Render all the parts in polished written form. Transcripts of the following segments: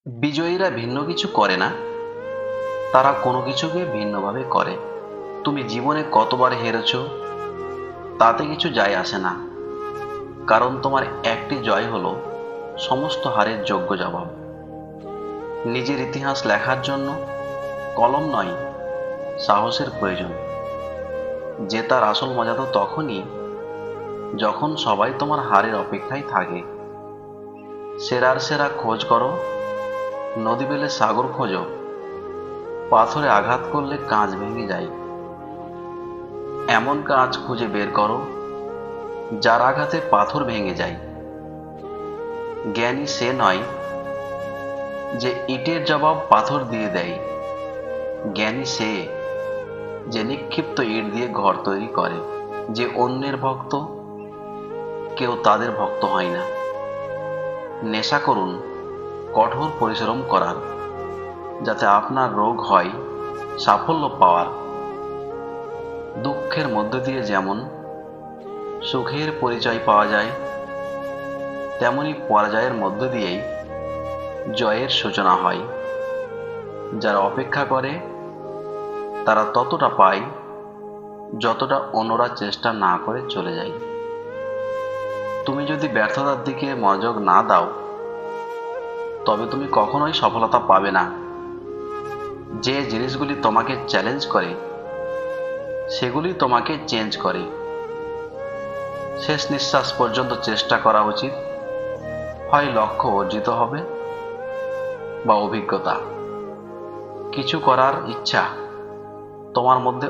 বিজয়ীরা ভিন্ন কিছু করে না, তারা কোনো কিছুকে ভিন্নভাবে করে। তুমি জীবনে কতবার হেরেছ তাতে কিছু যায় আসে না, কারণ তোমার একটি জয় হলো সমস্ত হারের যোগ্য জবাব। নিজের ইতিহাস লেখার জন্য কলম নয়, সাহসের প্রয়োজন। জেতার আসল মজা তো তখনই যখন সবাই তোমার হারের অপেক্ষায় থাকে। সেরার সেরা খোঁজ করো, নদী বেলে সাগর খোঁজো, পাথরে আঘাত করলে কাঁচ ভেঙে যায়। এমন কাজ খুঁজে বের করো যার আঘাতে পাথর ভেঙে যায়। জ্ঞানী সে নয় যে ইটের জবাব পাথর দিয়ে দেয়, জ্ঞানী সে যে নিক্ষিপ্ত ইট দিয়ে ঘর তৈরি করে। যে অন্যের ভক্ত, কেউ তাদের ভক্ত হয় না। নেশা করুন কঠোর পরিশ্রম করার, যাতে আপনার রোগ হয় সাফল্য পাওয়ার। দুঃখের মধ্য দিয়ে যেমন সুখের পরিচয় পাওয়া যায়, তেমনি পরাজয়ের মধ্য দিয়েই জয়ের সূচনা হয়। যারা অপেক্ষা করে তারা ততটা পায় যতটা অন্যরা চেষ্টা না করে চলে যায়। তুমি যদি ব্যর্থতার দিকে মনোযোগ না দাও, তবে তুমি কখনোই সফলতা পাবে না। যে জিনিসগুলি তোমাকে চ্যালেঞ্জ করে সেগুলি তোমাকে চেঞ্জ করে। শেষ নিঃশ্বাস পর্যন্ত চেষ্টা করা উচিত, হয় লক্ষ্য অর্জিত হবে বা অভিজ্ঞতা। কিছু করার ইচ্ছা তোমার মধ্যে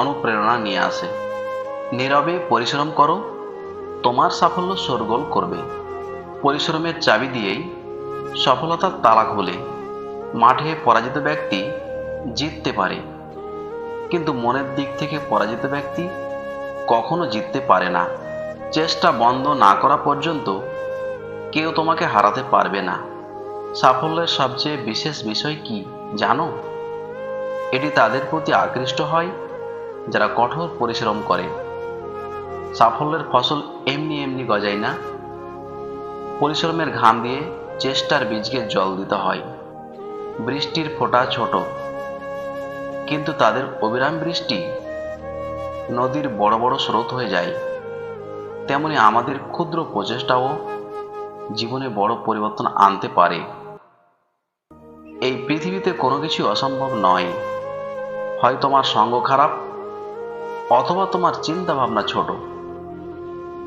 অনুপ্রেরণা নিয়ে আসে। নীরবে পরিশ্রম করো, তোমার সাফল্য শোরগোল করবে। পরিশ্রমের চাবি দিয়েই সফলতার তালা খোলে। মাঠে পরাজিত ব্যক্তি জিততে পারে, কিন্তু মনের দিক থেকে পরাজিত ব্যক্তি কখনো জিততে পারে না। চেষ্টা বন্ধ না করা পর্যন্ত কেউ তোমাকে হারাতে পারবে না। সাফল্যের সবচেয়ে বিশেষ বিষয় কি জানো? এটি তাদের প্রতি আকৃষ্ট হয় যারা কঠোর পরিশ্রম করে। সাফল্যের ফসল এমনি এমনি গজায় না, পরিশ্রমের ঘাম দিয়ে চেষ্টার বীজকে জল দিতে হয়। বৃষ্টির ফোঁটা ছোট, কিন্তু তাদের অবিরাম বৃষ্টি নদীর বড় বড় স্রোত হয়ে যায়। তেমনি আমাদের ক্ষুদ্র প্রচেষ্টাও জীবনে বড় পরিবর্তন আনতে পারে। এই পৃথিবীতে কোনো কিছু অসম্ভব নয়। হয় তোমার সঙ্গ খারাপ, অথবা তোমার চিন্তা ভাবনা ছোট।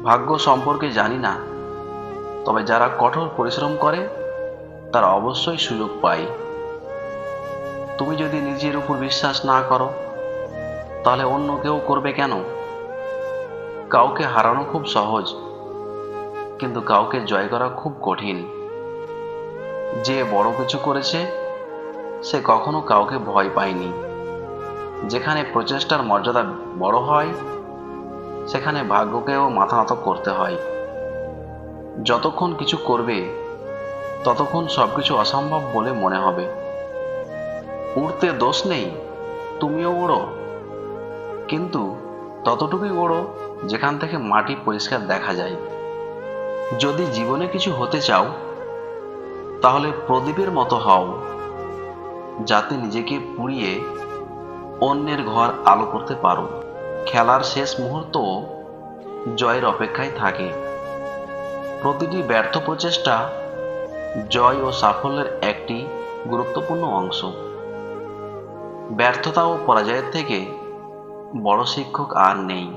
ভাগ্য সম্পর্কে জানি না, তবে যারা কঠোর পরিশ্রম করে তারা অবশ্যই সুযোগ পায়। তুমি যদি নিজের উপর বিশ্বাস না করো, তাহলে অন্য কেউ করবে কেন? কাউকে হারানো খুব সহজ, কিন্তু কাউকে জয় করা খুব কঠিন। যে বড় কিছু করেছে সে কখনো কাউকে ভয় পায়নি। যেখানে প্রচেষ্টার মর্যাদা বড় হয়, সেখানে ভাগ্যকেও মাথা নত করতে হয়। যতক্ষণ কিছু করবে ততক্ষণ সবকিছু অসম্ভব বলে মনে হবে। উড়তে দোষ নেই, তুমিও ওড়ো, কিন্তু ততটুকুই ওড়ো যেখান থেকে মাটি পরিষ্কার দেখা যায়। যদি জীবনে কিছু হতে চাও, তাহলে প্রদীপের মতো হও, যাতে নিজেকে পুড়িয়ে অন্যের ঘর আলো করতে পারো। খেলার শেষ মুহূর্ত জয়ের অপেক্ষায় থাকে। প্রতিটি ব্যর্থ প্রচেষ্টা জয় ও সাফল্যের একটি গুরুত্বপূর্ণ অংশ। ব্যর্থতা ও পরাজয়ের থেকে বড় শিক্ষক আর নেই।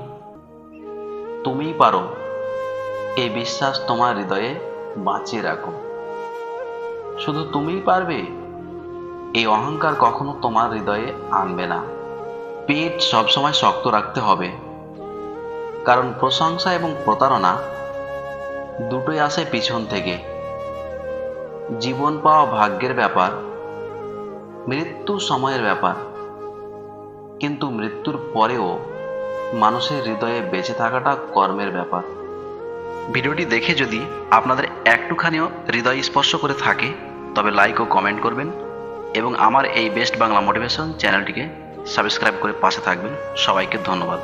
তুমিই পারো, এই বিশ্বাস তোমার হৃদয়ে বাঁচিয়ে রাখো। শুধু তুমিই পারবে, এই অহংকার কখনো তোমার হৃদয়ে আনবে না। পেট সবসময় শক্ত রাখতে হবে, কারণ প্রশংসা এবং প্রতারণা দুটোই আসে পিছন থেকে। জীবন পাওয়া ভাগ্যের ব্যাপার, মৃত্যু সময়ের ব্যাপার, কিন্তু মৃত্যুর পরেও মানুষের হৃদয়ে বেঁচে থাকাটা কর্মের ব্যাপার। ভিডিওটি দেখে যদি আপনাদের একটুখানিও হৃদয় স্পর্শ করে থাকে, তবে লাইক ও কমেন্ট করবেন এবং আমার এই বেস্ট বাংলা মোটিভেশন চ্যানেলটিকে সাবস্ক্রাইব করে পাশে থাকবেন। সবাইকে ধন্যবাদ।